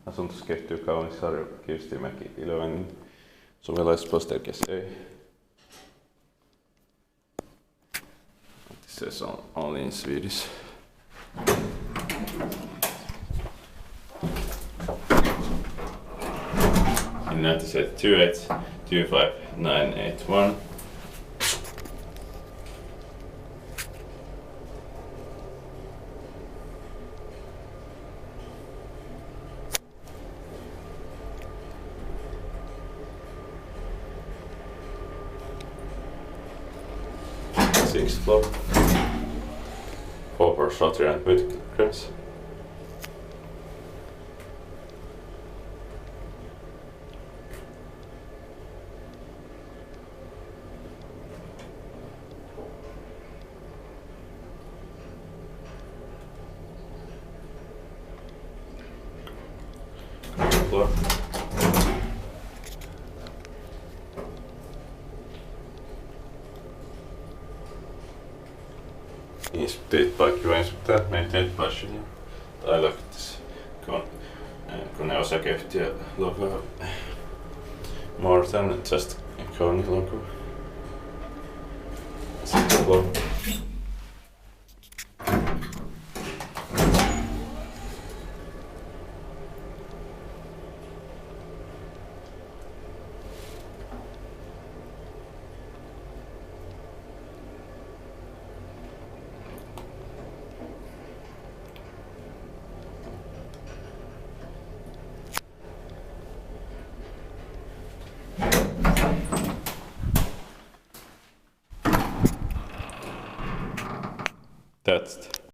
Asuntos kehittyy kaunis sarja Kirstinmäki 11. Suvela Espoo staircase A. This says all in Swedish. In 9728 25981. Sixth floor. 4 shutter and wood grass. Floor. Inspected by Kirstinmäki, maintained by Suvela. I look at this Kone osakeyhtiö logo. More than just Kone logo. Sixth floor. That's